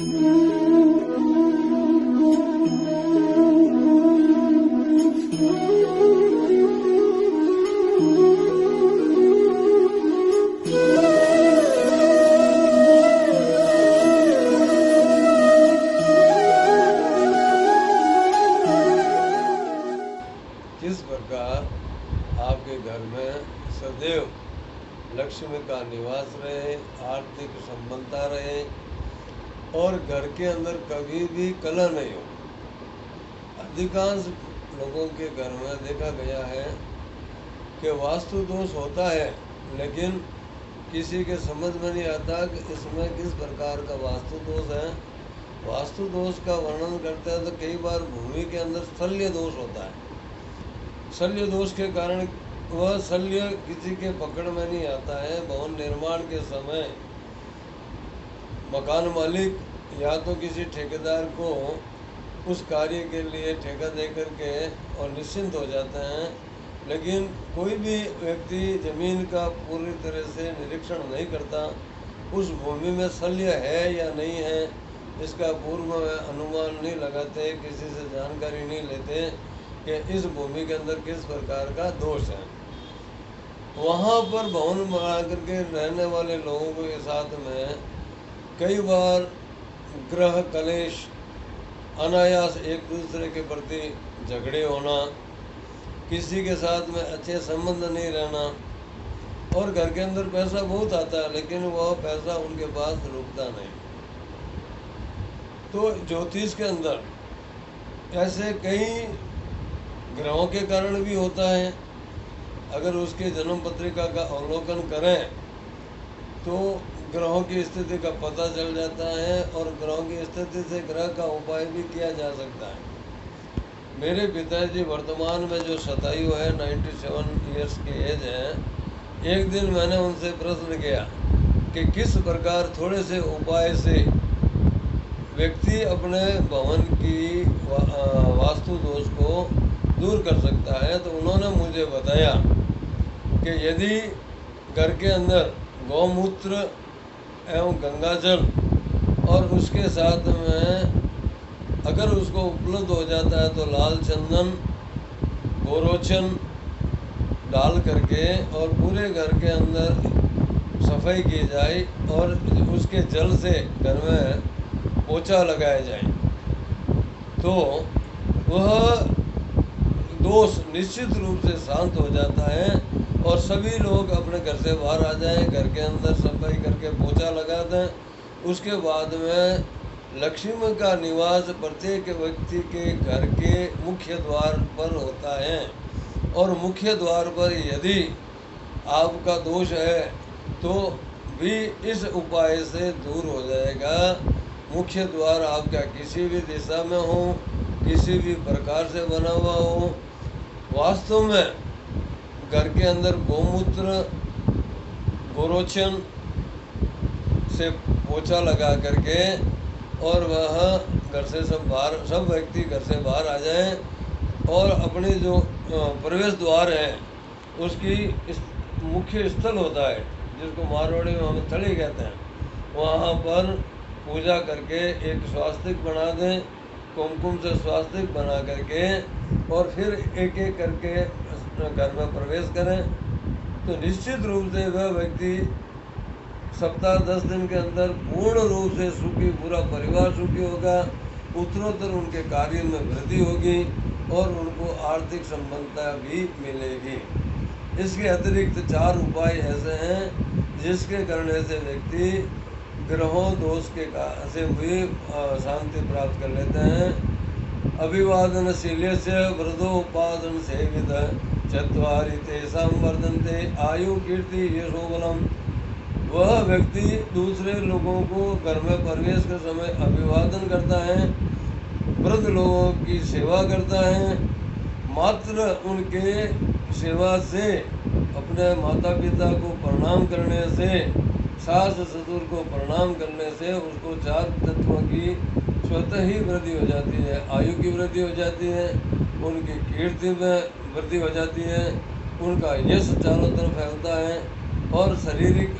किस प्रकार आपके घर में सदैव लक्ष्मी का निवास रहे, आर्थिक संपन्नता रहे और घर के अंदर कभी भी कलह नहीं हो। अधिकांश लोगों के घर में देखा गया है कि वास्तु दोष होता है, लेकिन किसी के समझ में नहीं आता कि इसमें किस प्रकार का वास्तु दोष है। वास्तु दोष का वर्णन करते हैं तो कई बार भूमि के अंदर शल्य दोष होता है। शल्य दोष के कारण वह शल्य किसी के पकड़ में नहीं आता है। भवन निर्माण के समय मकान मालिक या तो किसी ठेकेदार को उस कार्य के लिए ठेका दे करके और निश्चिंत हो जाते हैं, लेकिन कोई भी व्यक्ति जमीन का पूरी तरह से निरीक्षण नहीं करता। उस भूमि में शल्य है या नहीं है इसका पूर्व में अनुमान नहीं लगाते, किसी से जानकारी नहीं लेते कि इस भूमि के अंदर किस प्रकार का दोष है। वहाँ पर भवन बना करके रहने वाले लोगों के साथ में कई बार ग्रह कलेश, अनायास एक दूसरे के प्रति झगड़े होना, किसी के साथ में अच्छे संबंध नहीं रहना, और घर के अंदर पैसा बहुत आता है लेकिन वह पैसा उनके पास रुकता नहीं। तो ज्योतिष के अंदर ऐसे कई ग्रहों के कारण भी होता है। अगर उसके जन्म पत्रिका का अवलोकन करें तो ग्रहों की स्थिति का पता चल जाता है और ग्रहों की स्थिति से ग्रह का उपाय भी किया जा सकता है। मेरे पिताजी वर्तमान में जो शतायु है, 97 ईयर्स की एज है, एक दिन मैंने उनसे प्रश्न किया कि किस प्रकार थोड़े से उपाय से व्यक्ति अपने भवन की वास्तु दोष को दूर कर सकता है। तो उन्होंने मुझे बताया कि यदि घर के अंदर गौमूत्र एवं गंगाजल और उसके साथ में अगर उसको उपलब्ध हो जाता है तो लाल चंदन, गोरोचन डाल करके और पूरे घर के अंदर सफाई की जाए और उसके जल से घर में पोछा लगाया जाए तो वह दोष निश्चित रूप से शांत हो जाता है और सभी लोग अपने घर से बाहर आ जाएं, घर के अंदर सफाई करके पोछा लगा दें। उसके बाद में लक्ष्मी का निवास प्रत्येक व्यक्ति के घर के मुख्य द्वार पर होता है और मुख्य द्वार पर यदि आपका दोष है तो भी इस उपाय से दूर हो जाएगा। मुख्य द्वार आपका किसी भी दिशा में हो, किसी भी प्रकार से बना हुआ हो, वास्तव में घर के अंदर गोमूत्र, गोरोचन से पोछा लगा करके और वह घर से सब व्यक्ति घर से बाहर आ जाएं और अपने जो प्रवेश द्वार है उसकी मुख्य स्थल होता है जिसको मारवाड़ी में हम थली कहते हैं, वहाँ पर पूजा करके एक स्वास्तिक बना दें, कुमकुम से स्वास्तिक बना करके और फिर एक एक करके घर में प्रवेश करें तो निश्चित रूप से वह व्यक्ति सप्ताह 10 दिन के अंदर पूर्ण रूप से सुखी, पूरा परिवार सुखी होगा, उत्तरोत्तर उनके कार्य में वृद्धि होगी और उनको आर्थिक संपन्नता भी मिलेगी। इसके अतिरिक्त 4 उपाय ऐसे हैं जिसके करने से व्यक्ति ग्रहों दोष के से भी शांति प्राप्त कर लेते हैं। अभिवादनशील्यस्य वृद्धोपादन सेवित चत्वारि तेषां वर्धन्ते आयु कीर्ति यशो बलम्। वह व्यक्ति दूसरे लोगों को घर में प्रवेश के समय अभिवादन करता है, वृद्ध लोगों की सेवा करता है, मात्र उनके सेवा से, अपने माता पिता को प्रणाम करने से, सास ससुर को प्रणाम करने से उसको 4 तत्वों की स्वतः ही वृद्धि हो जाती है। आयु की वृद्धि हो जाती है, उनकी कीर्ति में वृद्धि हो जाती है, उनका यश चारों तरफ फैलता है और शारीरिक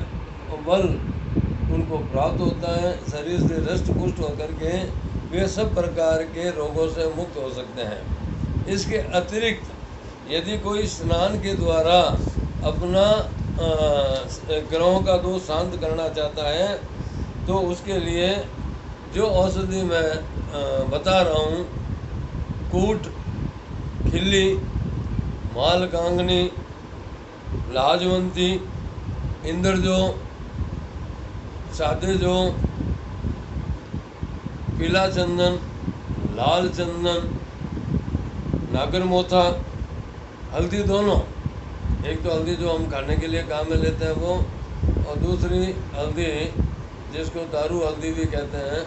बल उनको प्राप्त होता है। शरीर से हृष्ट पुष्ट होकर के वे सब प्रकार के रोगों से मुक्त हो सकते हैं। इसके अतिरिक्त यदि कोई स्नान के द्वारा अपना ग्रहों का दोष शांत करना चाहता है तो उसके लिए जो औषधि मैं बता रहा हूँ, कूट, खिल्ली, मालकांगनी, लाजवंती, इंद्रजो, सादेजो, पीला चंदन, लाल चंदन, नागरमोथा, हल्दी दोनों, एक तो हल्दी जो हम खाने के लिए काम में लेते हैं वो, और दूसरी हल्दी जिसको दारू हल्दी भी कहते हैं,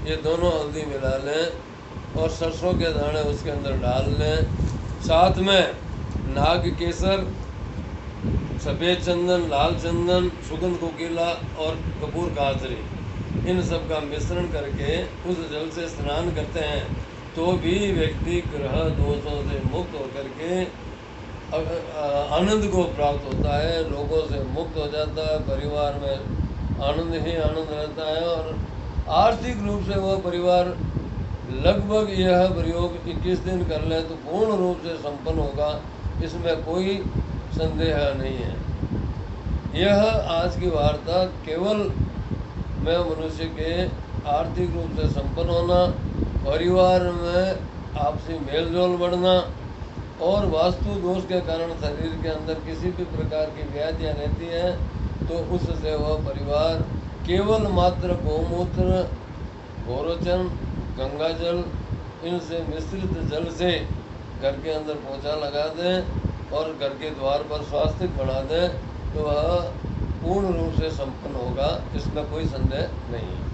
ये दोनों हल्दी मिला लें और सरसों के दाने उसके अंदर डाल लें। साथ में नाग केसर, सफ़ेद चंदन, लाल चंदन, सुगंध कोकिला और कपूर काजरी, इन सब का मिश्रण करके उस जल से स्नान करते हैं तो भी व्यक्ति ग्रह दोषों से मुक्त होकर के आनंद को प्राप्त होता है, लोगों से मुक्त हो जाता है, परिवार में आनंद ही आनंद रहता है और आर्थिक रूप से वह परिवार लगभग यह प्रयोग 21 दिन कर ले तो पूर्ण रूप से संपन्न होगा, इसमें कोई संदेह नहीं है। यह आज की वार्ता केवल मैं मनुष्य के आर्थिक रूप से संपन्न होना, परिवार में आपसी मेल जोल बढ़ना और वास्तु दोष के कारण शरीर के अंदर किसी भी प्रकार की व्याधियाँ रहती हैं तो उससे वह परिवार केवल मात्र गोमूत्र, गोरोचन, गंगा जल, इनसे मिश्रित जल से घर के अंदर पोछा लगा दें और घर के द्वार पर स्वास्तिक बना दें तो वह पूर्ण रूप से संपन्न होगा, इसमें कोई संदेह नहीं है।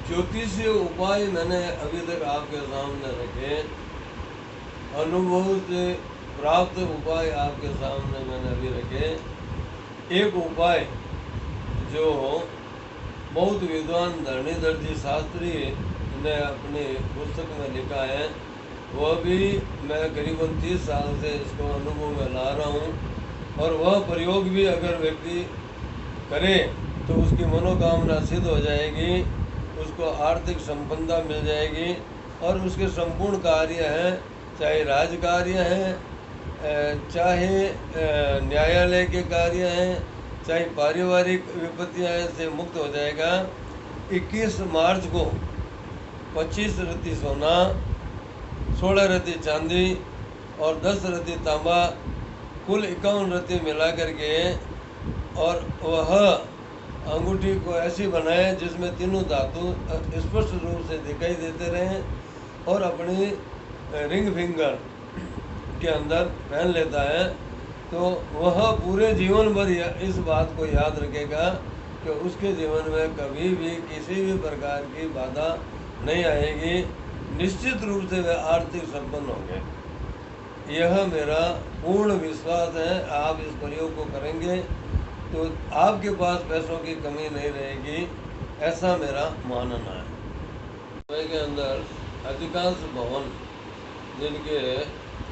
ज्योतिषीय उपाय मैंने अभी तक आपके सामने रखे, अनुभव से प्राप्त उपाय आपके सामने मैंने अभी रखे। एक उपाय जो बहुत विद्वान धरणीधर जी शास्त्री ने अपनी पुस्तक में लिखा है, वह भी मैं करीबन 30 साल से इसको अनुभव में ला रहा हूँ और वह प्रयोग भी अगर व्यक्ति करे तो उसकी मनोकामना सिद्ध हो जाएगी, उसको आर्थिक संपन्नता मिल जाएगी और उसके संपूर्ण कार्य हैं, चाहे राज कार्य हैं, चाहे न्यायालय के कार्य हैं, चाहे पारिवारिक विपत्तियाँ से मुक्त हो जाएगा। 21 मार्च को 25 रत्ती सोना, 16 रत्ती चांदी और 10 रत्ती तांबा, कुल 51 रत्ती मिला करके और वह अंगूठी को ऐसी बनाए जिसमें तीनों धातु स्पष्ट रूप से दिखाई देते रहें और अपनी रिंग फिंगर के अंदर पहन लेता है तो वह पूरे जीवन भर इस बात को याद रखेगा कि उसके जीवन में कभी भी किसी भी प्रकार की बाधा नहीं आएगी, निश्चित रूप से वे आर्थिक संपन्न होंगे। यह मेरा पूर्ण विश्वास है। आप इस प्रयोग को करेंगे तो आपके पास पैसों की कमी नहीं रहेगी, ऐसा मेरा मानना है। समय के अंदर अधिकांश भवन जिनके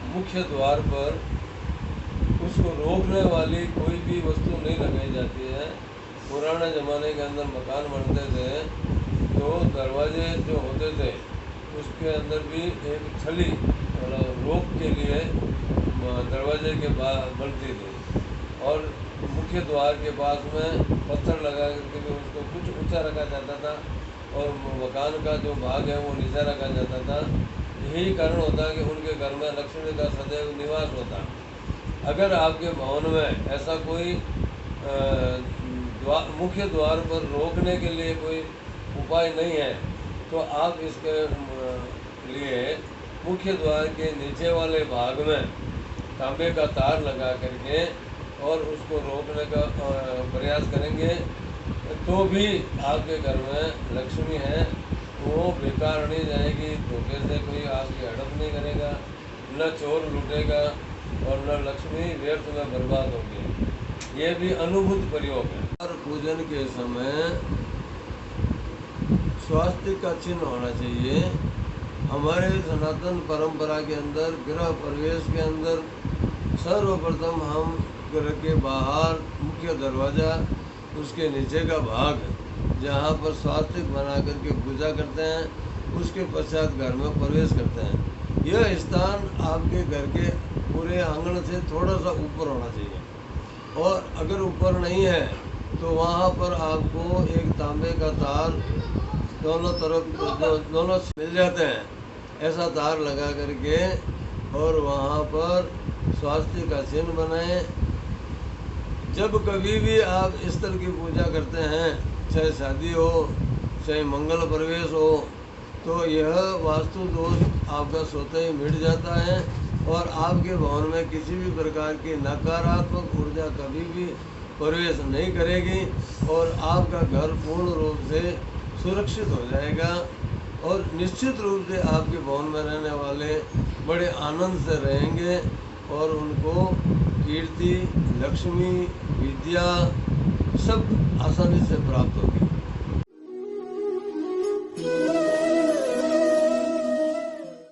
मुख्य द्वार पर उसको रोकने वाली कोई भी वस्तु नहीं लगाई जाती है। पुराने ज़माने के अंदर मकान बनते थे तो दरवाजे जो होते थे उसके अंदर भी एक छली रोक के लिए दरवाजे के बनती थी और मुख्य द्वार के पास में पत्थर लगा करके भी उसको कुछ ऊंचा रखा जाता था और मकान का जो भाग है वो नीचा रखा जाता था। यही कारण होता है कि उनके घर में लक्ष्मी का सदैव निवास होता। अगर आपके भवन में ऐसा कोई मुख्य द्वार पर रोकने के लिए कोई उपाय नहीं है तो आप इसके लिए मुख्य द्वार के नीचे वाले भाग में तांबे का तार लगा करके और उसको रोकने का प्रयास करेंगे तो भी आपके घर में लक्ष्मी है वो बेकार नहीं जाएगी, धोखे से कोई आपकी हड़प नहीं करेगा, न चोर लूटेगा और न लक्ष्मी व्यर्थ में बर्बाद होगी। ये भी अनुभूत प्रयोग है। हर पूजन के समय स्वास्थ्य का चिन्ह होना चाहिए। हमारे सनातन परंपरा के अंदर गृह प्रवेश के अंदर सर्वप्रथम हम घर के बाहर मुख्य दरवाज़ा, उसके नीचे का भाग जहाँ पर स्वास्तिक बना करके पूजा करते हैं, उसके पश्चात घर में प्रवेश करते हैं। यह स्थान आपके घर के पूरे आंगन से थोड़ा सा ऊपर होना चाहिए, और अगर ऊपर नहीं है तो वहाँ पर आपको एक तांबे का तार दोनों तरफ दोनों मिल जाते हैं, ऐसा तार लगा करके, और वहाँ पर स्वास्तिक का चिन्ह बनाएं। जब कभी भी आप इस तरह की पूजा करते हैं, चाहे शादी हो चाहे मंगल प्रवेश हो, तो यह वास्तु दोष आपका स्वतः ही मिट जाता है, और आपके भवन में किसी भी प्रकार की नकारात्मक ऊर्जा कभी भी प्रवेश नहीं करेगी, और आपका घर पूर्ण रूप से सुरक्षित हो जाएगा, और निश्चित रूप से आपके भवन में रहने वाले बड़े आनंद से रहेंगे, और उनको कीर्ति, लक्ष्मी, विद्या सब आसानी से प्राप्त होगी।